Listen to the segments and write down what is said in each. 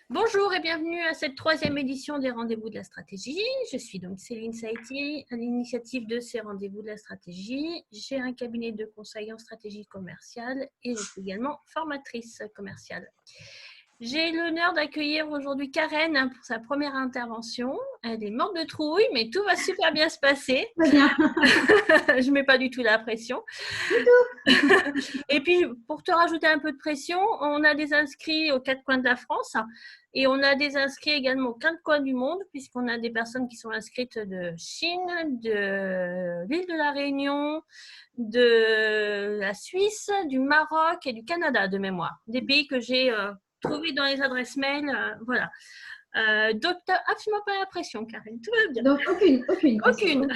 Bonjour et bienvenue à cette troisième édition des Rendez-vous de la stratégie. Je suis donc Céline Saïti, à l'initiative de ces Rendez-vous de la stratégie. J'ai un cabinet de conseil en stratégie commerciale et je suis également formatrice commerciale. J'ai l'honneur d'accueillir aujourd'hui Karen pour sa première intervention. Elle est morte de trouille, mais tout va super bien se passer. Très bien. Je ne mets pas du tout la pression. Et puis, pour te rajouter un peu de pression, on a des inscrits aux 4 coins de la France et on a des inscrits également aux 4 coins du monde, puisqu'on a des personnes qui sont inscrites de Chine, de l'île de la Réunion, de la Suisse, du Maroc et du Canada de mémoire. Des pays que j'ai trouvés dans les adresses mail. Voilà. Donc, tu n'as absolument pas la pression, Karen. Tout va bien. Donc, aucune. Aucune.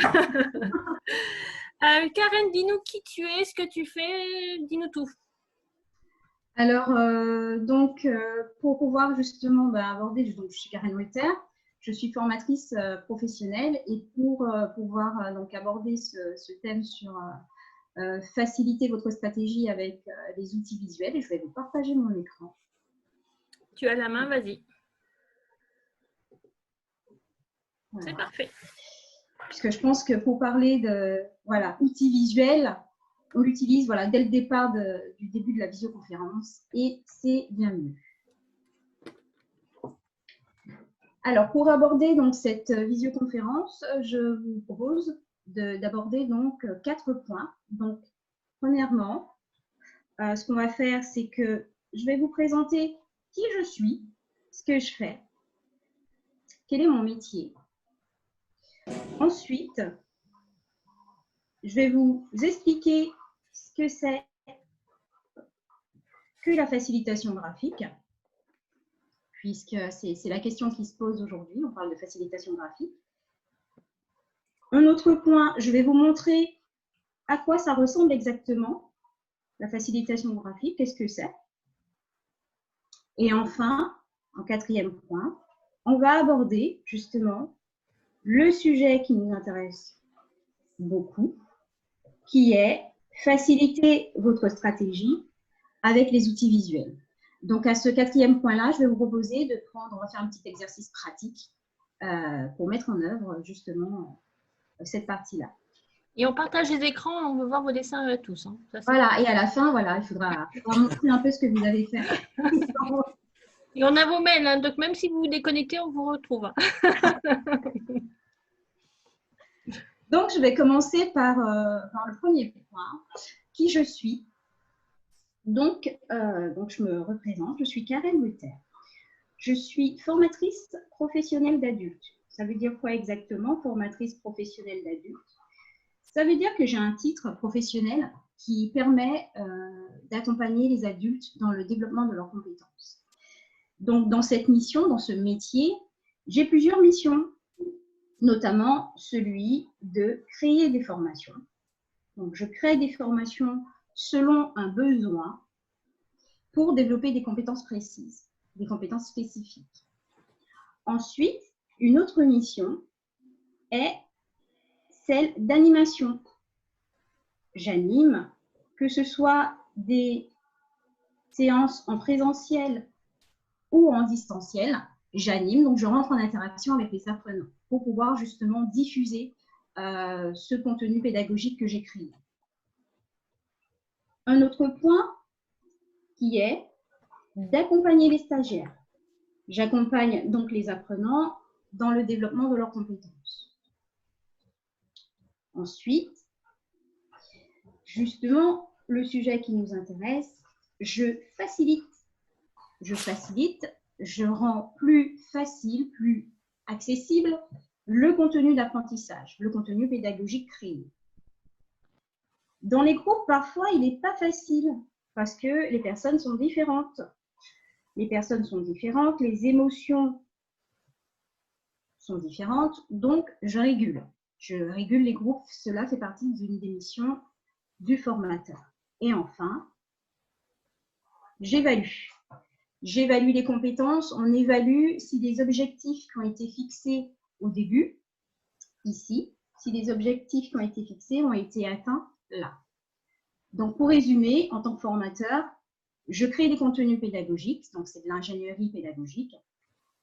Karen, dis-nous qui tu es, ce que tu fais, dis-nous tout. Alors, pour pouvoir justement aborder, donc, je suis Karen Wetter, je suis formatrice professionnelle et pour pouvoir donc aborder ce thème sur faciliter votre stratégie avec les outils visuels, je vais vous partager mon écran. Tu as la main, vas-y. Voilà. C'est parfait. Puisque je pense que pour parler de outils visuels, on l'utilise dès le départ du début de la visioconférence et c'est bien mieux. Alors, pour aborder donc cette visioconférence, je vous propose d'aborder donc 4 points. Donc, premièrement, ce qu'on va faire, c'est que je vais vous présenter qui je suis, ce que je fais, quel est mon métier. Ensuite, je vais vous expliquer ce que c'est que la facilitation graphique, puisque c'est la question qui se pose aujourd'hui, on parle de facilitation graphique. Un autre point, je vais vous montrer à quoi ça ressemble exactement, la facilitation graphique, qu'est-ce que c'est. Et enfin, en 4e point, on va aborder justement le sujet qui nous intéresse beaucoup, qui est faciliter votre stratégie avec les outils visuels. Donc, à ce 4e point-là, je vais vous proposer de prendre, on va faire un petit exercice pratique pour mettre en œuvre justement cette partie-là. Et on partage les écrans, on veut voir vos dessins tous. Hein. Ça, voilà, et à la fin, il faudra montrer un peu ce que vous avez fait. Et on a vos mails, hein, donc même si vous vous déconnectez, on vous retrouve. Donc, je vais commencer par le premier point, qui je suis. Donc, je me représente, je suis Karen Wetter. Je suis formatrice professionnelle d'adultes. Ça veut dire quoi exactement, formatrice professionnelle d'adultes? Ça veut dire que j'ai un titre professionnel qui permet d'accompagner les adultes dans le développement de leurs compétences. Donc, dans cette mission, dans ce métier, j'ai plusieurs missions, notamment celui de créer des formations. Donc, je crée des formations selon un besoin pour développer des compétences précises, des compétences spécifiques. Ensuite, une autre mission est celle d'animation. J'anime, que ce soit des séances en présentiel ou en distanciel, j'anime, donc je rentre en interaction avec les apprenants pour pouvoir justement diffuser ce contenu pédagogique que j'ai créé. Un autre point qui est d'accompagner les stagiaires. J'accompagne donc les apprenants dans le développement de leurs compétences. Ensuite, justement, le sujet qui nous intéresse, je facilite, je rends plus facile, plus accessible le contenu d'apprentissage, le contenu pédagogique créé. Dans les groupes, parfois, il n'est pas facile parce que les personnes sont différentes. Les personnes sont différentes, les émotions sont différentes, donc je régule. Je régule les groupes, cela fait partie d'une des missions du formateur. Et enfin, j'évalue. J'évalue les compétences, on évalue si des objectifs qui ont été fixés au début, ici, si les objectifs qui ont été fixés ont été atteints là. Donc, pour résumer, en tant que formateur, je crée des contenus pédagogiques, donc c'est de l'ingénierie pédagogique,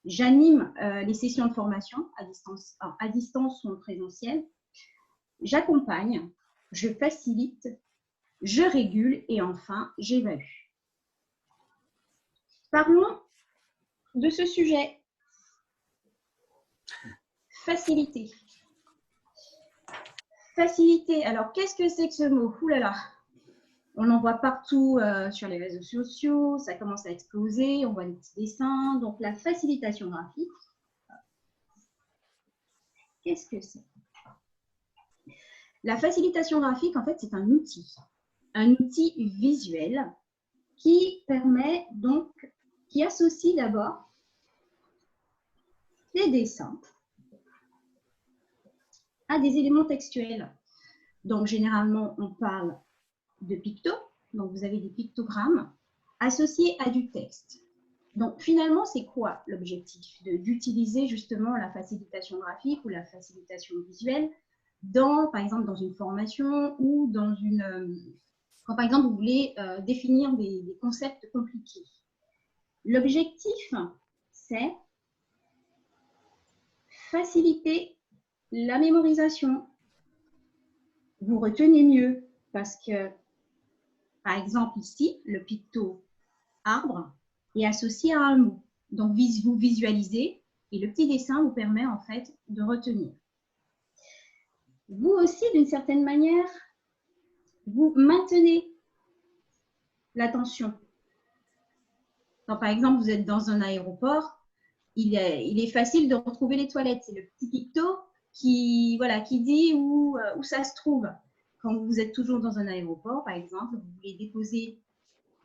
J'anime les sessions de formation à distance ou en présentiel. J'accompagne, je facilite, je régule et enfin, j'évalue. Parlons de ce sujet. Faciliter. Faciliter. Alors, qu'est-ce que c'est que ce mot? Ouh là là. On en voit partout sur les réseaux sociaux, ça commence à exploser, on voit des petits dessins. Donc, la facilitation graphique, qu'est-ce que c'est? La facilitation graphique, en fait, c'est un outil visuel qui permet donc, qui associe d'abord les dessins à des éléments textuels. Donc, généralement, on parle de pictos. Donc, vous avez des pictogrammes associés à du texte. Donc, finalement, c'est quoi l'objectif d'utiliser justement la facilitation graphique ou la facilitation visuelle par exemple, dans une formation ou dans quand, par exemple, vous voulez définir des concepts compliqués. L'objectif, c'est faciliter la mémorisation. Vous retenez mieux parce que, par exemple, ici, le picto arbre est associé à un mot. Donc, vous visualisez et le petit dessin vous permet en fait de retenir. Vous aussi, d'une certaine manière, vous maintenez l'attention. Par exemple, vous êtes dans un aéroport, il est facile de retrouver les toilettes. C'est le petit picto qui dit où ça se trouve. Quand vous êtes toujours dans un aéroport, par exemple, vous voulez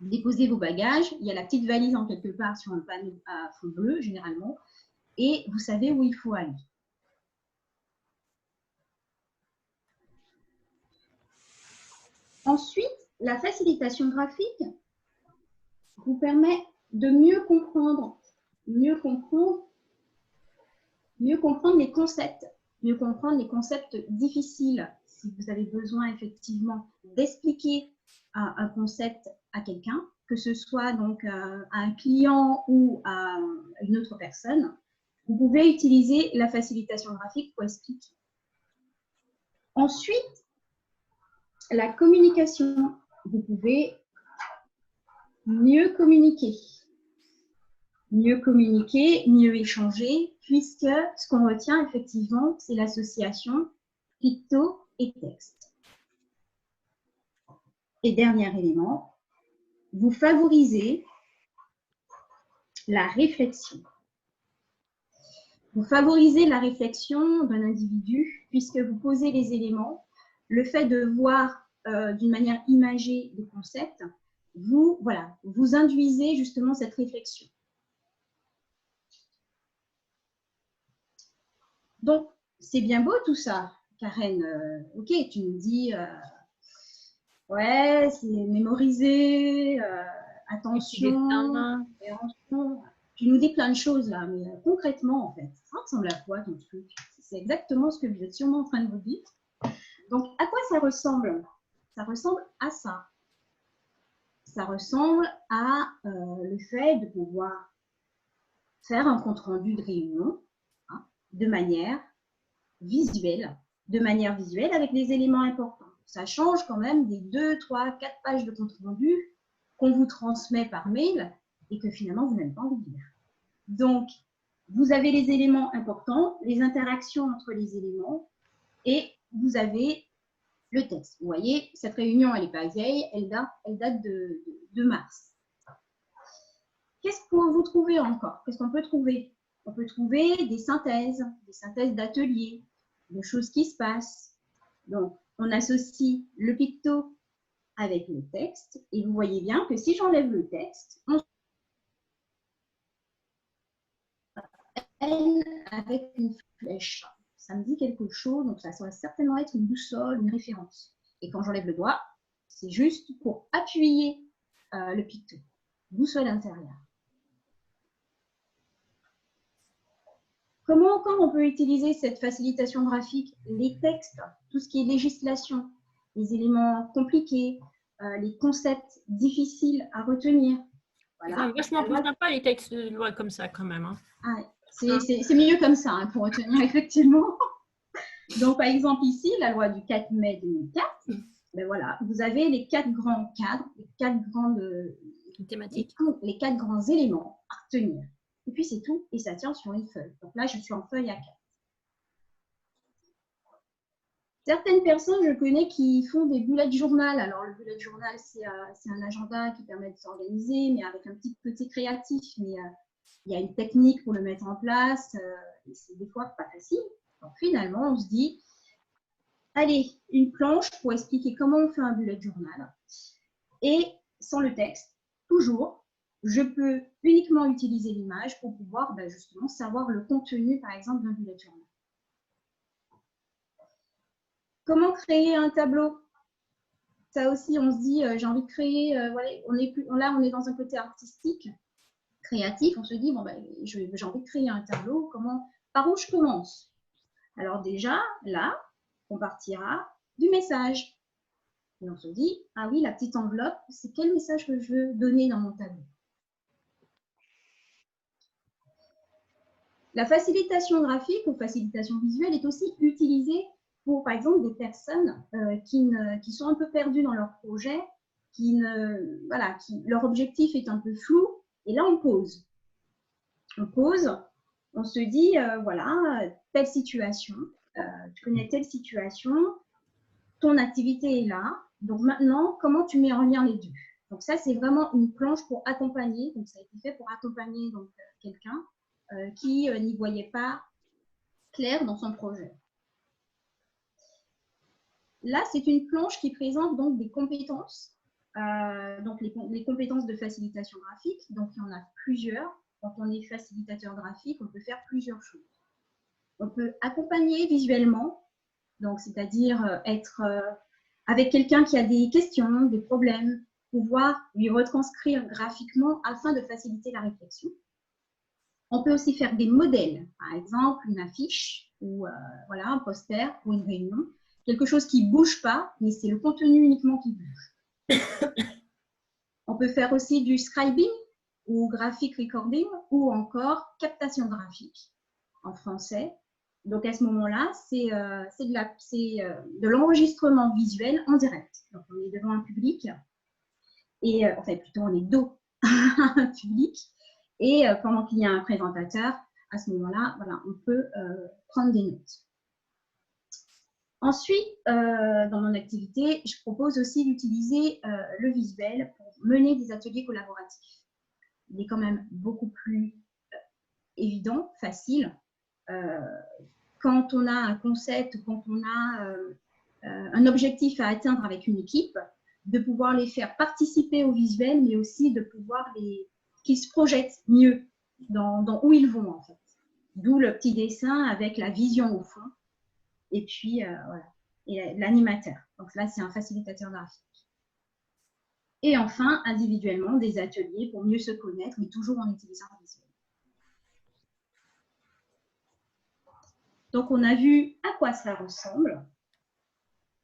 déposer vos bagages, il y a la petite valise en quelque part sur un panneau à fond bleu, généralement, et vous savez où il faut aller. Ensuite, la facilitation graphique vous permet de mieux comprendre les concepts difficiles. Si vous avez besoin effectivement d'expliquer un concept à quelqu'un, que ce soit donc à un client ou à une autre personne, vous pouvez utiliser la facilitation graphique pour expliquer. Ensuite, la communication. Vous pouvez mieux communiquer, mieux échanger, puisque ce qu'on retient effectivement, c'est l'association picto et texte. Et dernier élément, vous favorisez la réflexion. Vous favorisez la réflexion d'un individu puisque vous posez les éléments. Le fait de voir d'une manière imagée des concepts, vous induisez justement cette réflexion. Donc, c'est bien beau tout ça, Karen. Ok, tu me dis, ouais, c'est mémoriser, attention, tu nous dis plein de choses là, mais concrètement, en fait, ça ressemble à quoi ton truc? C'est exactement ce que vous êtes sûrement en train de vous dire. Donc, à quoi ça ressemble? Ça ressemble à ça. Ça ressemble à le fait de pouvoir faire un compte-rendu de réunion de manière visuelle avec des éléments importants. Ça change quand même des 2, 3, 4 pages de compte-rendu qu'on vous transmet par mail et que finalement, vous n'avez pas envie de lire. Donc, vous avez les éléments importants, les interactions entre les éléments et vous avez le texte. Vous voyez, cette réunion, elle n'est pas vieille, elle date de mars. Qu'est-ce que vous trouvez encore? Qu'est-ce qu'on peut trouver? On peut trouver des synthèses d'ateliers, de choses qui se passent. Donc, on associe le picto avec le texte et vous voyez bien que si j'enlève le texte, on avec une flèche. Ça me dit quelque chose, donc ça va certainement être une boussole, une référence. Et quand j'enlève le doigt, c'est juste pour appuyer le picto. Boussole intérieure. Comment encore on peut utiliser cette facilitation graphique? Les textes, tout ce qui est législation, les éléments compliqués, les concepts difficiles à retenir. Voilà. C'est vachement plus sympa les textes de loi comme ça quand même. Hein. Ah, C'est mieux comme ça pour retenir effectivement. Donc, par exemple, ici, la loi du 4 mai 2004, ben voilà, vous avez les 4 grands cadres, les 4 grandes thématiques, les 4 grands éléments à retenir. Et puis, c'est tout, et ça tient sur une feuille. Donc là, je suis en feuille A4. Certaines personnes, je connais, qui font des bullet journal. Alors, le bullet journal, c'est un agenda qui permet de s'organiser, mais avec un petit côté créatif. Mais il y a une technique pour le mettre en place, et c'est des fois pas facile. Donc, finalement, on se dit, allez, une planche pour expliquer comment on fait un bullet journal. Et sans le texte, toujours, je peux uniquement utiliser l'image pour pouvoir justement savoir le contenu, par exemple, d'un bullet journal. Comment créer un tableau? Ça aussi, on se dit, j'ai envie de créer, voilà, là, on est dans un côté artistique, créatif. On se dit, bon, j'ai envie de créer un tableau. Par où je commence? Alors déjà, là, on partira du message. Et on se dit, ah oui, la petite enveloppe, c'est quel message que je veux donner dans mon tableau? La facilitation graphique ou facilitation visuelle est aussi utilisée pour, par exemple, des personnes qui sont un peu perdues dans leur projet, leur objectif est un peu flou. Et là, on pose. On pose, on se dit, voilà, telle situation, tu connais telle situation, ton activité est là. Donc maintenant, comment tu mets en lien les deux? Donc ça, c'est vraiment une planche pour accompagner. Donc ça a été fait pour accompagner quelqu'un qui n'y voyait pas clair dans son projet. Là, c'est une planche qui présente donc des compétences, donc les compétences de facilitation graphique. Donc il y en a plusieurs. Quand on est facilitateur graphique, on peut faire plusieurs choses. On peut accompagner visuellement, donc c'est-à-dire être avec quelqu'un qui a des questions, des problèmes, pouvoir lui retranscrire graphiquement afin de faciliter la réflexion. On peut aussi faire des modèles, par exemple une affiche ou voilà, un poster pour une réunion, quelque chose qui ne bouge pas, mais c'est le contenu uniquement qui bouge. On peut faire aussi du scribing ou graphic recording ou encore captation graphique en français. Donc à ce moment-là, c'est de l'enregistrement visuel en direct. Donc on est devant un public et enfin plutôt on est dos à un public et pendant qu'il y a un présentateur, à ce moment-là, voilà, on peut prendre des notes. Ensuite, dans mon activité, je propose aussi d'utiliser le visuel pour mener des ateliers collaboratifs. Il est quand même beaucoup plus évident, facile. Quand on a un concept, quand on a un objectif à atteindre avec une équipe, de pouvoir les faire participer au visuel, mais aussi de pouvoir qu'ils se projettent mieux dans où ils vont en fait. D'où le petit dessin avec la vision au fond. Et puis, voilà, et l'animateur. Donc là, c'est un facilitateur graphique. Et enfin, individuellement, des ateliers pour mieux se connaître, mais toujours en utilisant le visuel. Donc, on a vu à quoi ça ressemble.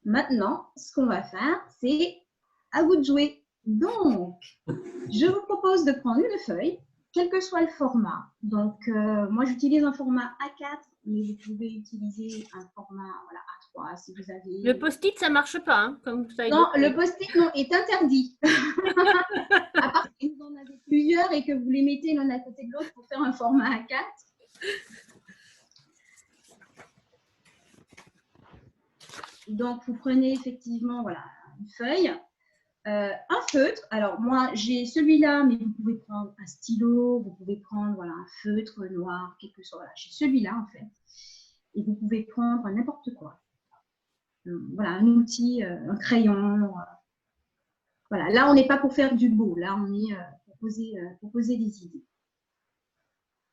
Maintenant, ce qu'on va faire, c'est à vous de jouer. Donc, je vous propose de prendre une feuille, quel que soit le format. Donc, moi, j'utilise un format A4, mais vous pouvez utiliser un format voilà, A3 si vous avez... Le post-it, ça ne marche pas, hein, comme vous savez. Non, le post-it, non, est interdit. À part si vous en avez plusieurs et que vous les mettez l'un à côté de l'autre pour faire un format A4. Donc, vous prenez effectivement voilà, une feuille, un feutre. Alors, moi, j'ai celui-là, mais vous pouvez prendre un stylo, vous pouvez prendre voilà, un feutre noir, quelque chose. Voilà, j'ai celui-là, en fait. Et vous pouvez prendre n'importe quoi. Voilà, un outil, un crayon. Voilà, là, on n'est pas pour faire du beau. Là, on est pour poser des idées.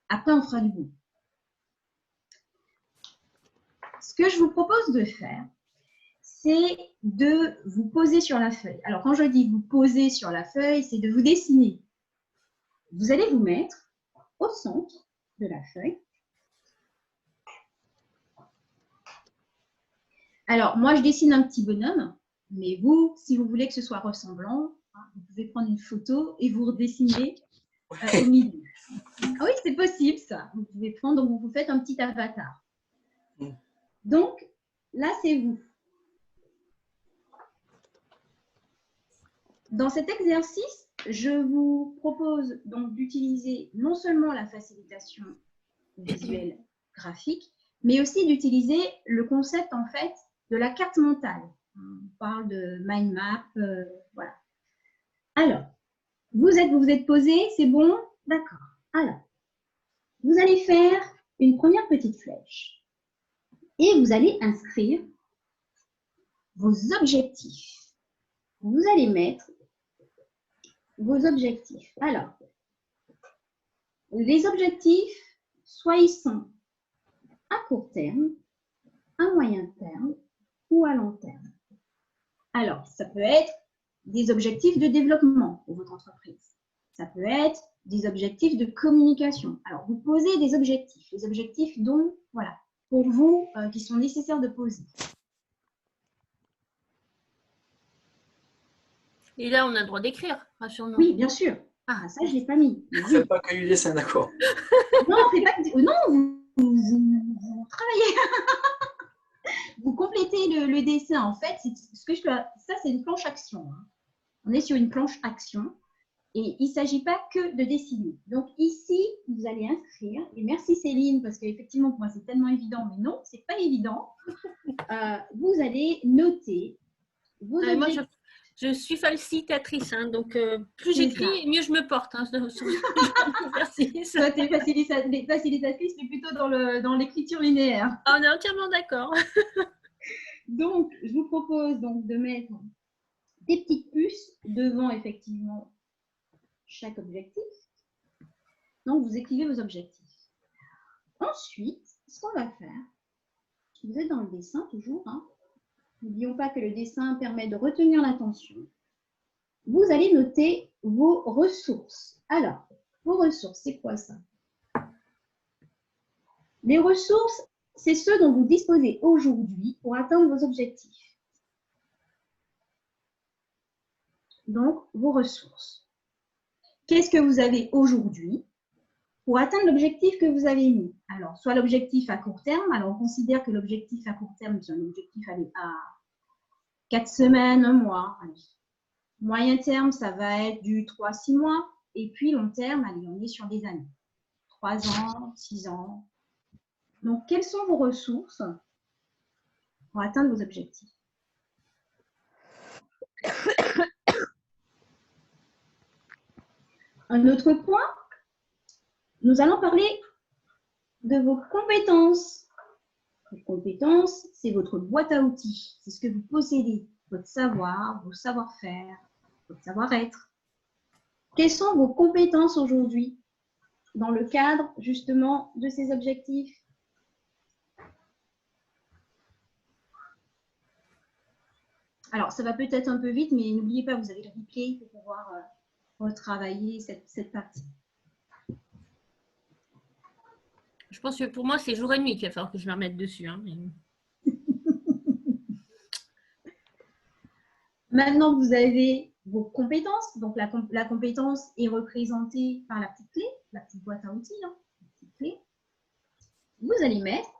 Après, on fera du beau. Ce que je vous propose de faire, c'est de vous poser sur la feuille. Alors, quand je dis vous poser sur la feuille, c'est de vous dessiner. Vous allez vous mettre au centre de la feuille. Alors, moi, je dessine un petit bonhomme, mais vous, si vous voulez que ce soit ressemblant, vous pouvez prendre une photo et vous redessiner au milieu. Ah oui, c'est possible ça. Vous pouvez prendre, vous faites un petit avatar. Donc, là, c'est vous. Dans cet exercice, je vous propose donc d'utiliser non seulement la facilitation visuelle graphique, mais aussi d'utiliser le concept en fait de la carte mentale. On parle de mind map, voilà. Alors, vous vous êtes posé, c'est bon? D'accord. Alors, vous allez faire une première petite flèche et vous allez inscrire vos objectifs. Vous allez mettre vos objectifs. Alors, les objectifs, soit ils sont à court terme, à moyen terme ou à long terme. Alors, ça peut être des objectifs de développement pour votre entreprise. Ça peut être des objectifs de communication. Alors, vous posez des objectifs, les objectifs dont, voilà, pour vous, qui sont nécessaires de poser. Et là, on a le droit d'écrire, rassure-nous. Oui, bien sûr. Ah, ça, je ne l'ai pas mis. Ne faites pas que du dessin, d'accord. Non, on fait pas que... Non, vous travaillez. Vous complétez le dessin. En fait, ça, c'est une planche action. Hein. On est sur une planche action. Et il ne s'agit pas que de dessiner. Donc ici, vous allez inscrire, et merci Céline, parce qu'effectivement, pour moi, c'est tellement évident, mais non, ce n'est pas évident. Vous allez noter vos objectifs. Moi, je suis facilitatrice, hein, donc plus j'écris, mieux je me porte. Hein, exercice. Toi, tu es facilitatrice, mais plutôt dans l'écriture linéaire. On est entièrement d'accord. Donc, je vous propose donc de mettre des petites puces devant, effectivement, chaque objectif. Donc, vous écrivez vos objectifs. Ensuite, ce qu'on va faire, vous êtes dans le dessin toujours. Hein. N'oublions pas que le dessin permet de retenir l'attention. Vous allez noter vos ressources. Alors, vos ressources, c'est quoi ça? Les ressources, c'est ceux dont vous disposez aujourd'hui pour atteindre vos objectifs. Donc, vos ressources. Qu'est-ce que vous avez aujourd'hui pour atteindre l'objectif que vous avez mis? Alors, soit l'objectif à court terme. Alors, on considère que l'objectif à court terme, c'est un objectif à 4 semaines, 1 mois. Allez. Moyen terme, ça va être du 3-6 mois. Et puis, long terme, allez, on est sur des années. 3 ans, 6 ans. Donc, quelles sont vos ressources pour atteindre vos objectifs? Un autre point, nous allons parler de vos compétences. Vos compétences, c'est votre boîte à outils. C'est ce que vous possédez, votre savoir, vos savoir-faire, votre savoir-être. Quelles sont vos compétences aujourd'hui dans le cadre justement de ces objectifs? Alors, ça va peut-être un peu vite, mais n'oubliez pas, vous avez le replay pour pouvoir retravailler cette partie. Je pense que pour moi, c'est jour et nuit qu'il va falloir que je me remette dessus. Hein, mais... Maintenant, vous avez vos compétences. Donc, la compétence est représentée par la petite clé, la petite boîte à outils. Hein, la petite clé. Vous allez mettre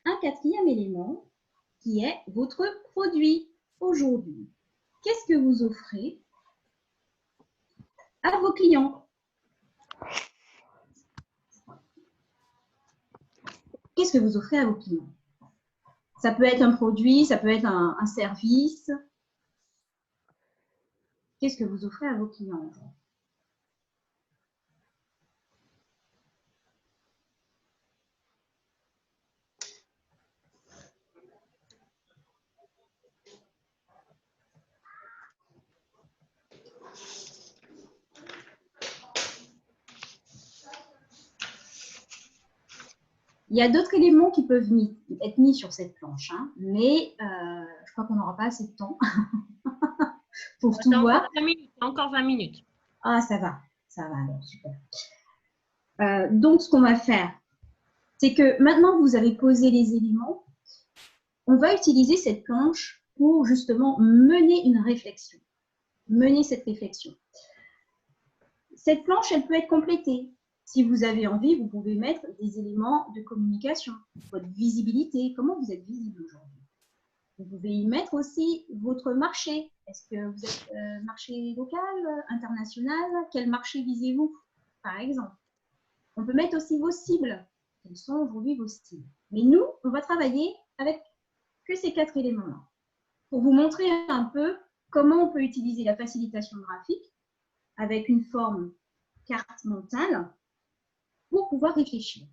un 4e élément qui est votre produit aujourd'hui. Qu'est-ce que vous offrez à vos clients? Qu'est-ce que vous offrez à vos clients? Ça peut être un produit, ça peut être un service. Qu'est-ce que vous offrez à vos clients? Il y a d'autres éléments qui peuvent être mis sur cette planche, hein, mais je crois qu'on n'aura pas assez de temps pour tout voir. Encore 20 minutes. Ah, ça va alors, super. Donc, ce qu'on va faire, c'est que maintenant que vous avez posé les éléments, on va utiliser cette planche pour justement mener une réflexion. Mener cette réflexion. Cette planche, elle peut être complétée. Si vous avez envie, vous pouvez mettre des éléments de communication, votre visibilité, comment vous êtes visible aujourd'hui. Vous pouvez y mettre aussi votre marché. Est-ce que vous êtes marché local, international? Quel marché visez-vous, par exemple? On peut mettre aussi vos cibles. Quelles sont aujourd'hui vos cibles? Mais nous, on va travailler avec que ces 4 éléments-là pour vous montrer un peu comment on peut utiliser la facilitation graphique avec une forme carte mentale pour pouvoir réfléchir.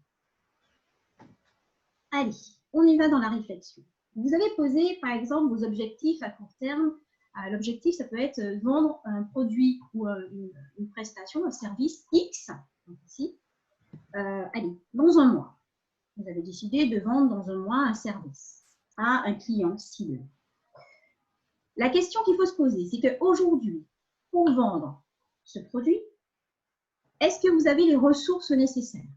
Allez, on y va dans la réflexion. Vous avez posé, par exemple, vos objectifs à court terme. L'objectif, ça peut être vendre un produit ou une prestation, un service X, donc ici. Allez, dans un mois. Vous avez décidé de vendre dans un mois un service à un client cible. La question qu'il faut se poser, c'est qu'aujourd'hui, pour vendre ce produit, est-ce que vous avez les ressources nécessaires?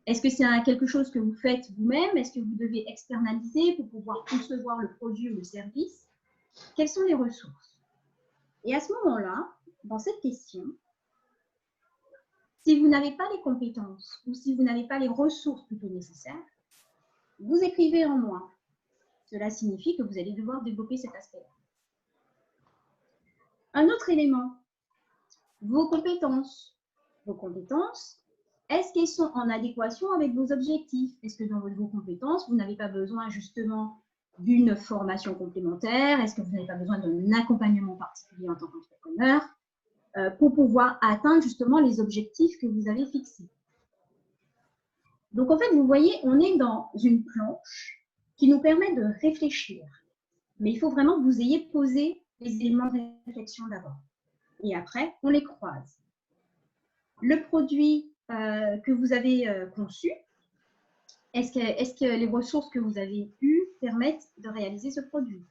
Est-ce que c'est quelque chose que vous faites vous-même? Est-ce que vous devez externaliser pour pouvoir concevoir le produit ou le service? Quelles sont les ressources? Et à ce moment-là, dans cette question, si vous n'avez pas les compétences ou si vous n'avez pas les ressources plutôt nécessaires, vous écrivez en moins. Cela signifie que vous allez devoir développer cet aspect-là. Un autre élément, vos compétences. Vos compétences, est-ce qu'elles sont en adéquation avec vos objectifs? Est-ce que dans vos compétences, vous n'avez pas besoin justement d'une formation complémentaire? Est-ce que vous n'avez pas besoin d'un accompagnement particulier en tant qu'entrepreneur pour pouvoir atteindre justement les objectifs que vous avez fixés? Donc en fait, vous voyez, on est dans une planche qui nous permet de réfléchir. Mais il faut vraiment que vous ayez posé les éléments de réflexion d'abord. Et après, on les croise. Le produit que vous avez conçu, est-ce que les ressources que vous avez eues permettent de réaliser ce produit?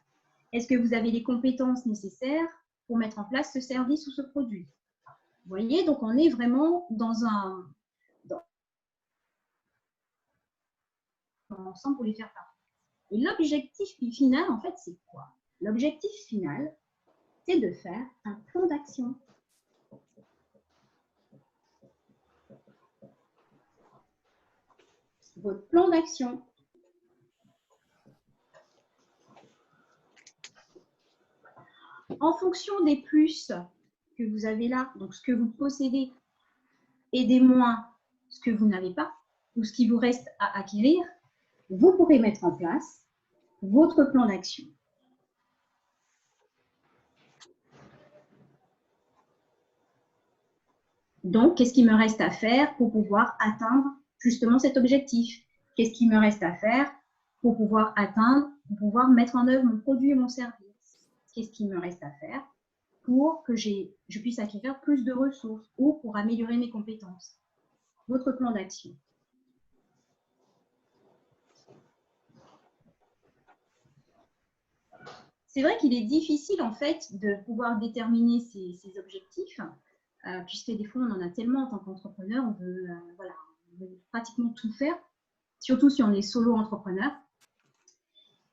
Est-ce que vous avez les compétences nécessaires pour mettre en place ce service ou ce produit? Vous voyez, donc on est vraiment dans un ensemble pour les faire part. Et l'objectif final, en fait, c'est quoi? L'objectif final, c'est de faire un plan d'action. Votre plan d'action. En fonction des plus que vous avez là, donc ce que vous possédez, et des moins, ce que vous n'avez pas, ou ce qui vous reste à acquérir, vous pourrez mettre en place votre plan d'action. Donc, qu'est-ce qu'il me reste à faire pour pouvoir atteindre justement cet objectif? Qu'est-ce qu'il me reste à faire pour pouvoir atteindre, pour pouvoir mettre en œuvre mon produit et mon service? Qu'est-ce qu'il me reste à faire pour que je puisse acquérir plus de ressources ou pour améliorer mes compétences? Votre plan d'action. C'est vrai qu'il est difficile en fait de pouvoir déterminer ces objectifs, puisque des fois on en a tellement en tant qu'entrepreneur, on veut pratiquement tout faire, surtout si on est solo entrepreneur.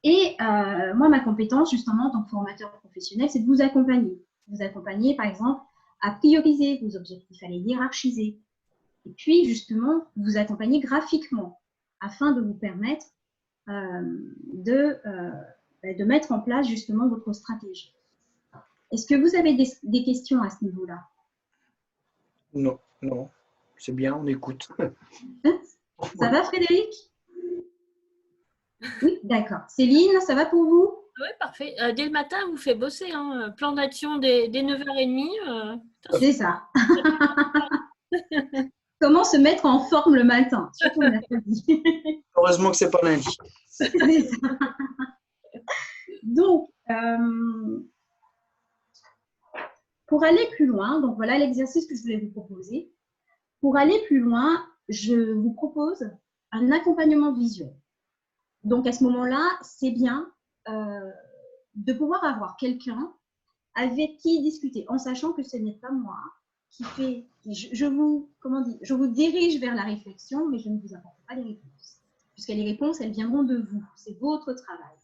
Et moi, ma compétence justement en tant que formateur professionnel, c'est de vous accompagner. Vous accompagner par exemple à prioriser vos objectifs, à les hiérarchiser. Et puis justement, vous accompagner graphiquement afin de vous permettre de mettre en place justement votre stratégie. Est-ce que vous avez des questions à ce niveau-là? Non, non, c'est bien, on écoute. Ça va, Frédéric? Oui, d'accord. Céline, ça va pour vous? Oui, parfait. Dès le matin, vous faites bosser. Hein. Plan d'action dès 9h30. C'est ça. Comment se mettre en forme le matin, surtout le mercredi. Heureusement que ce n'est pas lundi. C'est ça. Donc, pour aller plus loin, donc voilà l'exercice que je voulais vous proposer. Pour aller plus loin, je vous propose un accompagnement visuel. Donc, à ce moment-là, c'est bien de pouvoir avoir quelqu'un avec qui discuter, en sachant que ce n'est pas moi qui fait… Je vous dirige vers la réflexion, mais je ne vous apporte pas les réponses. Puisque les réponses, elles viendront de vous. C'est votre travail.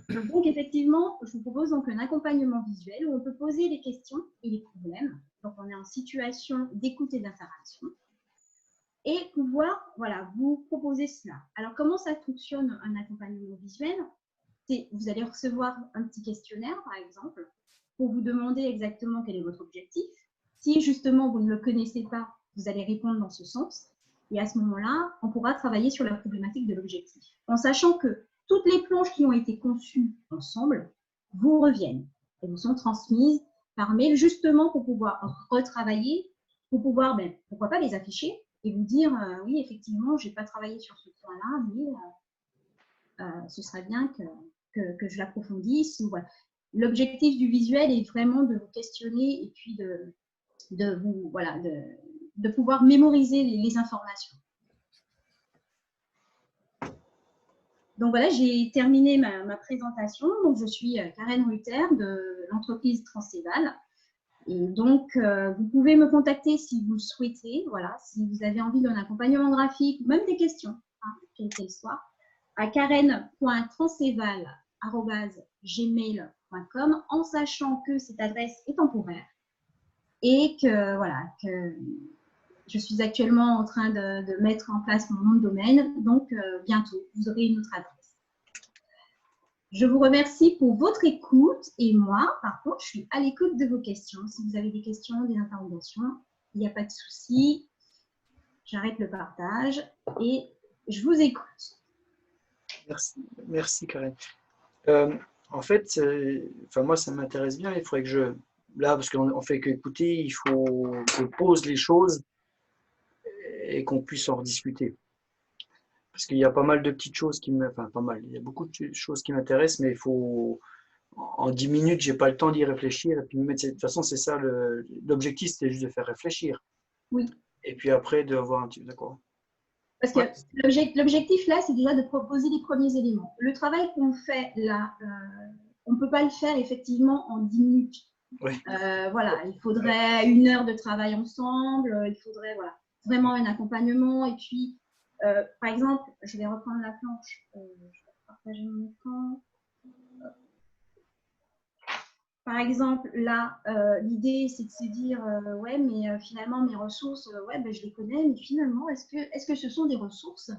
Donc, effectivement, je vous propose donc un accompagnement visuel où on peut poser les questions et les problèmes Donc, on est en situation d'écoute et d'interaction. Et pouvoir, voilà, vous proposer cela. Alors, comment ça fonctionne un accompagnement visuel? Vous allez recevoir un petit questionnaire, par exemple, pour vous demander exactement quel est votre objectif. Si justement vous ne le connaissez pas, vous allez répondre dans ce sens. Et à ce moment-là, on pourra travailler sur la problématique de l'objectif, en sachant que toutes les planches qui ont été conçues ensemble vous reviennent. Elles vous sont transmises par mail, justement pour pouvoir retravailler, pour pouvoir, pourquoi pas les afficher et vous dire, oui, effectivement, je n'ai pas travaillé sur ce point-là, mais ce serait bien que je l'approfondisse. Voilà. L'objectif du visuel est vraiment de vous questionner et puis de pouvoir mémoriser les informations. Donc voilà, j'ai terminé ma présentation. Donc, je suis Karen Ruther de l'entreprise Transéval. Et donc, vous pouvez me contacter si vous le souhaitez. Voilà, si vous avez envie d'un accompagnement graphique, ou même des questions, quelles qu'elles soient, à karen.transéval@gmail.com, en sachant que cette adresse est temporaire et que voilà, que je suis actuellement en train de mettre en place mon nom de domaine. Donc, bientôt, vous aurez une autre adresse. Je vous remercie pour votre écoute et moi, par contre, je suis à l'écoute de vos questions. Si vous avez des questions, des interrogations, il n'y a pas de souci. J'arrête le partage et je vous écoute. Merci Karen. En fait, moi, ça m'intéresse bien. Il faudrait que là, parce qu'on fait qu'écouter, il faut que je pose les choses et qu'on puisse en rediscuter. Parce qu'il y a pas mal de petites choses il y a beaucoup de choses qui m'intéressent, mais il faut, en 10 minutes, j'ai pas le temps d'y réfléchir. Et puis, de toute façon, c'est ça, l'objectif, c'était juste de faire réfléchir. Oui. Et puis après, de avoir un petit, d'accord. Parce que l'objectif, là, c'est déjà de proposer les premiers éléments. Le travail qu'on fait là, on ne peut pas le faire effectivement en 10 minutes. Oui. Voilà, il faudrait 1 heure de travail ensemble, il faudrait vraiment un accompagnement. Et puis, par exemple, je vais reprendre la planche, je vais partager mon écran. Par exemple, là, l'idée, c'est de se dire, ouais, mais finalement, mes ressources, je les connais, mais finalement, est-ce que ce sont des ressources?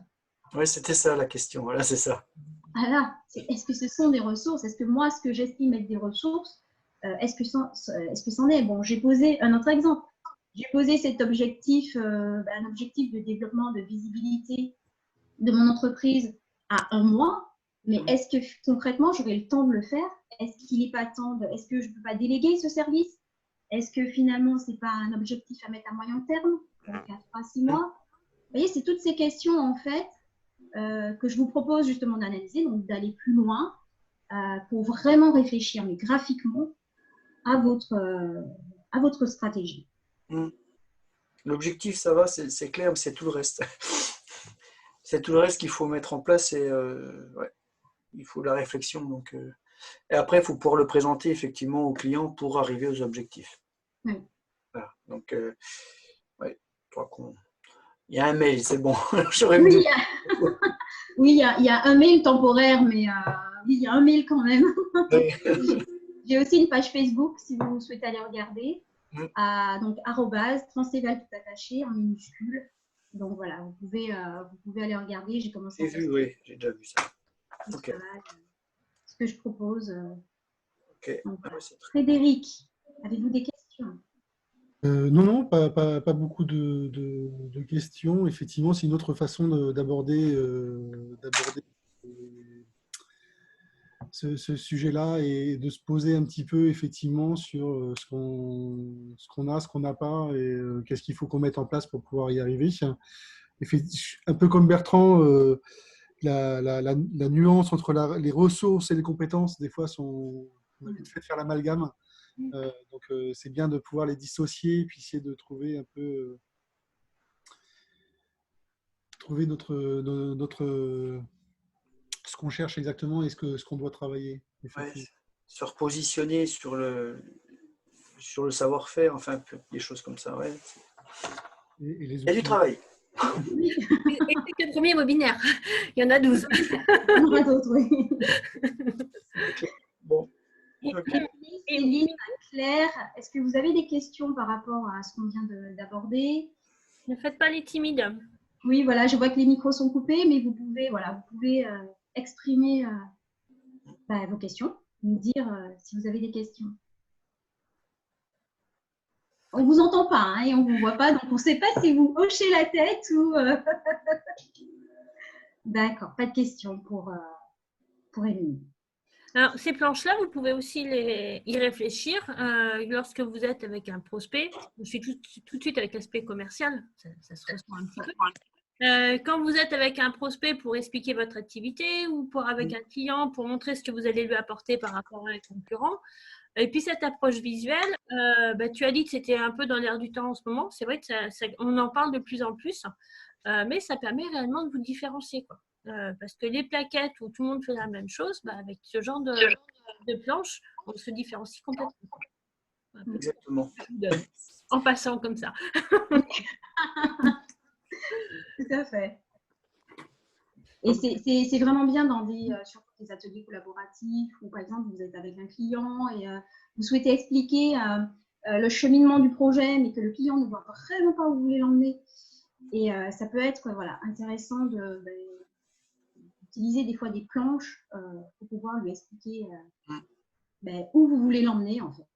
Oui, c'était ça la question, voilà, c'est ça. Voilà, est-ce que ce sont des ressources? Est-ce que moi, ce que j'estime être des ressources, est-ce que c'en est? Bon, j'ai posé un autre exemple. J'ai posé cet objectif, un objectif de développement, de visibilité de mon entreprise à 1 mois, mais est-ce que concrètement, j'aurai le temps de le faire? Est-ce qu'il n'est pas temps est-ce que je ne peux pas déléguer ce service? Est-ce que finalement, ce n'est pas un objectif à mettre à moyen terme, donc à 3-6 mois? Vous voyez, c'est toutes ces questions, en fait, que je vous propose justement d'analyser, donc d'aller plus loin pour vraiment réfléchir, mais graphiquement, à votre stratégie. L'objectif, ça va, c'est clair, mais c'est tout le reste. C'est tout le reste qu'il faut mettre en place et il faut la réflexion. Donc, et après, il faut pouvoir le présenter effectivement au client pour arriver aux objectifs. Oui. Voilà. Donc, je crois il y a un mail, c'est bon. Oui, il y a un mail temporaire, mais oui, il y a un mail quand même. Oui. J'ai aussi une page Facebook si vous souhaitez aller regarder. Donc, @transéval tout attaché en minuscule. Donc voilà, vous pouvez aller regarder. J'ai commencé. J'ai vu, oui, j'ai déjà vu ça. Okay. Ce que je propose. Okay. Donc, Frédéric, avez-vous des questions? Non, pas beaucoup de questions. Effectivement, c'est une autre façon d'aborder ce sujet-là et de se poser un petit peu effectivement sur ce qu'on a, ce qu'on n'a pas et qu'est-ce qu'il faut qu'on mette en place pour pouvoir y arriver. Un peu comme Bertrand, la nuance entre les ressources et les compétences, des fois, on a vite fait de faire l'amalgame. Donc, c'est bien de pouvoir les dissocier et puis essayer de trouver un peu ce qu'on cherche exactement et ce qu'on doit travailler. Se repositionner sur le savoir-faire, enfin, des choses comme ça. Ouais. Il y a du travail. Et c'est le premier webinaire. Il y en a 12. Il y en aura d'autres, oui. Bon. Céline, clair. Est-ce que vous avez des questions par rapport à ce qu'on vient d'aborder? Ne faites pas les timides. Oui, voilà, je vois que les micros sont coupés, mais vous pouvez exprimer vos questions, nous dire si vous avez des questions. On ne vous entend pas hein, et on ne vous voit pas, donc on ne sait pas si vous hochez la tête ou… D'accord, pas de questions pour Émilie. Alors, ces planches-là, vous pouvez aussi y réfléchir lorsque vous êtes avec un prospect. Je suis tout de suite avec l'aspect commercial, ça se ressent un petit peu. Quand vous êtes avec un prospect pour expliquer votre activité ou avec un client pour montrer ce que vous allez lui apporter par rapport à un concurrent, et puis cette approche visuelle, tu as dit que c'était un peu dans l'air du temps en ce moment. C'est vrai qu'on en parle de plus en plus, mais ça permet réellement de vous différencier, quoi. Parce que les plaquettes où tout le monde fait la même chose, avec ce genre de planche, on se différencie complètement. Exactement. En passant comme ça. Tout à fait. Et c'est vraiment bien sur des ateliers collaboratifs où, par exemple, vous êtes avec un client et vous souhaitez expliquer le cheminement du projet, mais que le client ne voit vraiment pas où vous voulez l'emmener. Et ça peut être intéressant d'utiliser des fois des planches pour pouvoir lui expliquer où vous voulez l'emmener, en fait.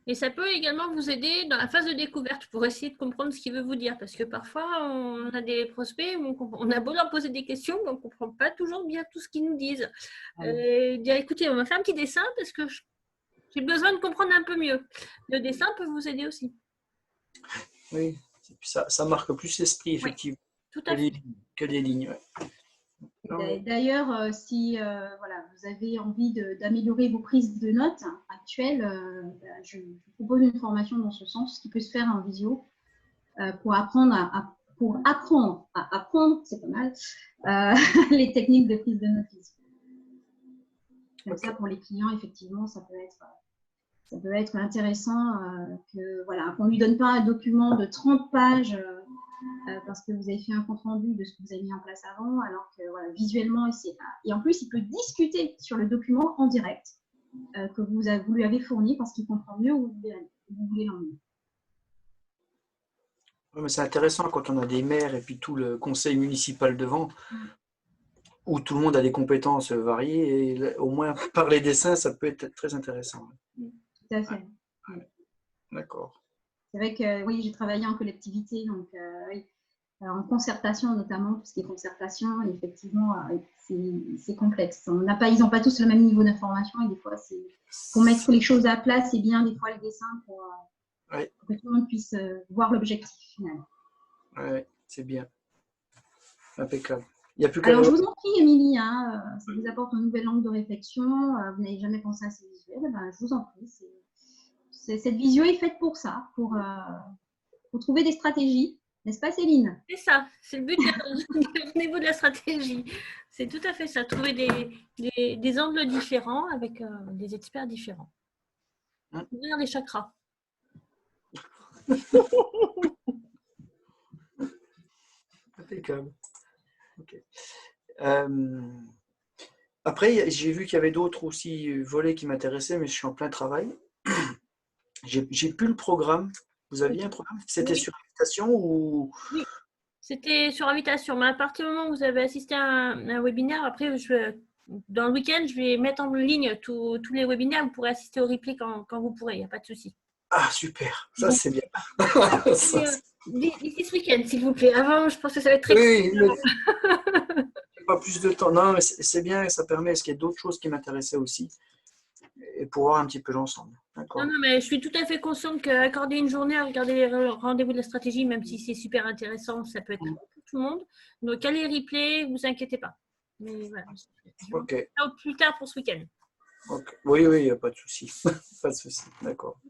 Et ça peut également vous aider dans la phase de découverte pour essayer de comprendre ce qu'il veut vous dire. Parce que parfois, on a des prospects, on a beau leur poser des questions, mais on ne comprend pas toujours bien tout ce qu'ils nous disent. Dire, écoutez, on va faire un petit dessin parce que j'ai besoin de comprendre un peu mieux. Le dessin peut vous aider aussi. Oui, ça marque plus l'esprit, effectivement, tout à fait. que les lignes. Ouais. D'ailleurs, si vous avez envie d'améliorer vos prises de notes actuelles, je propose une formation dans ce sens qui peut se faire en visio pour apprendre à apprendre, c'est pas mal, les techniques de prise de notes visio. Comme ça, pour les clients, effectivement, ça peut être intéressant qu'on ne lui donne pas un document de 30 pages parce que vous avez fait un compte-rendu de ce que vous avez mis en place avant, alors que visuellement, et en plus, il peut discuter sur le document en direct que vous lui avez fourni parce qu'il comprend mieux où vous voulez l'emmener. Ouais, mais c'est intéressant quand on a des maires et puis tout le conseil municipal devant, où tout le monde a des compétences variées, et au moins par les dessins, ça peut être très intéressant. Tout à fait. Ouais. D'accord. C'est vrai que oui, j'ai travaillé en collectivité, donc en concertation notamment, tout ce qui est concertation, effectivement, c'est complexe. Ils n'ont pas tous le même niveau d'information et des fois, pour mettre les choses à plat, c'est bien des fois le dessin pour que tout le monde puisse voir l'objectif final. Oui, c'est bien. Impeccable. Alors, je vous en prie, Émilie, ça vous apporte une nouvelle langue de réflexion, vous n'avez jamais pensé à ces visuels, je vous en prie. Cette visio est faite pour ça, pour trouver des stratégies. N'est-ce pas, Céline? C'est ça, c'est le but au niveau de la stratégie. C'est tout à fait ça, trouver des angles différents avec des experts différents. Ouvrir les chakras. Impeccable. Okay. Après, j'ai vu qu'il y avait d'autres aussi volets qui m'intéressaient, mais je suis en plein travail. J'ai plus le programme. Vous aviez un programme? C'était sur invitation ou… Oui, c'était sur invitation. Mais à partir du moment où vous avez assisté à un webinaire, après, dans le week-end, je vais mettre en ligne tous les webinaires. Vous pourrez assister au replay quand vous pourrez. Il n'y a pas de souci. Ah, super. Ça, c'est bien. D'ici ce week-end, s'il vous plaît. Avant, je pense que ça va être très pas plus de temps. Non, mais c'est bien. Ça permet. Est-ce qu'il y a d'autres choses qui m'intéressaient aussi? Et pour voir un petit peu l'ensemble. Non, mais je suis tout à fait consciente qu'accorder une journée à regarder les rendez-vous de la stratégie, même si c'est super intéressant, ça peut être pour tout le monde. Donc, allez replay, vous inquiétez pas. Mais voilà, plus tard pour ce week-end. Okay. Oui, il n'y a pas de souci. Pas de souci, d'accord.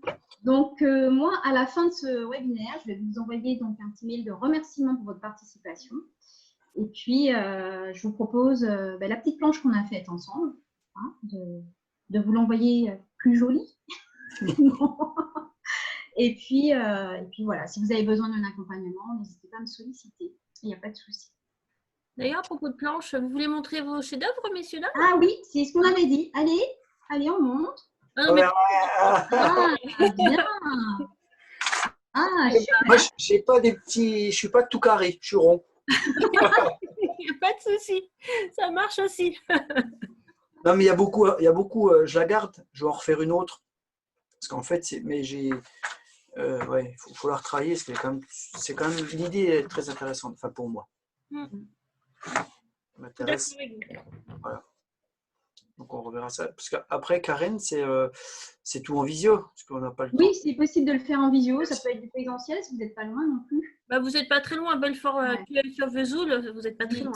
Donc, moi, à la fin de ce webinaire, je vais vous envoyer donc un petit mail de remerciement pour votre participation. Et puis, je vous propose la petite planche qu'on a faite ensemble, de vous l'envoyer plus jolie. et puis voilà, si vous avez besoin d'un accompagnement, n'hésitez pas à me solliciter. Il n'y a pas de souci. D'ailleurs, à propos de planches, vous voulez montrer vos chefs-d'œuvre, messieurs, là? Ah oui, c'est ce qu'on avait dit. Allez, on monte. Ah, non, mais Ah, bien. Ah, Moi, j'ai pas des petits, je suis pas tout carré, je suis rond. il n'y a pas de souci. Ça marche aussi. Non, mais il y a beaucoup, je la garde, je vais en refaire une autre. Parce qu'en fait, ouais, faut la retravailler, c'est quand même, l'idée est très intéressante, enfin pour moi. Mm. Ça m'intéresse. Voilà. Donc on reverra ça. Parce qu'après, Karen, c'est tout en visio, parce qu'on n'a pas le temps. oui, c'est possible de le faire en visio. Ça peut être du présentiel si vous n'êtes pas loin non plus. Bah, vous n'êtes pas très loin, Belfort, Ouais. Vesoul, vous n'êtes pas très loin.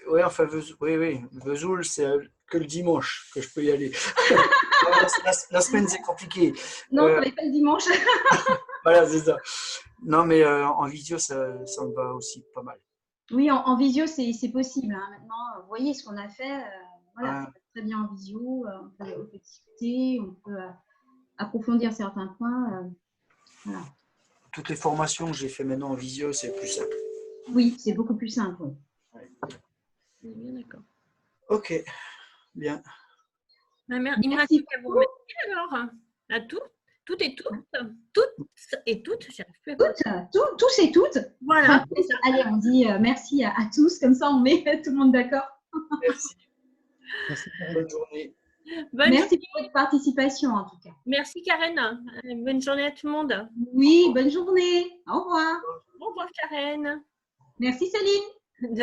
Oui, enfin, oui. Vesoul, c'est que le dimanche que je peux y aller. La semaine, c'est compliqué. Non, ça va pas le dimanche. Voilà, c'est ça. Non, mais en visio, ça me va aussi pas mal. Oui, en visio, c'est possible. Hein. Maintenant, vous voyez ce qu'on a fait. Voilà, ça passe très bien en visio. On peut discuter, on peut approfondir certains points. Voilà. Toutes les formations que j'ai fait maintenant en visio, c'est plus simple. Oui, c'est beaucoup plus simple. Oui. Ouais. Bien d'accord. Ok, bien. Il me reste Merci qu'à vous remercier alors à toutes et toutes, j'arrive plus à parler. Tous et toutes. Voilà. Allez, on dit merci à tous, comme ça on met tout le monde d'accord. Merci. Merci. Bonne journée. Merci pour votre participation en tout cas. Merci Karen. Bonne journée à tout le monde. Oui, bonne journée. Au revoir. Au revoir Karen. Merci Céline.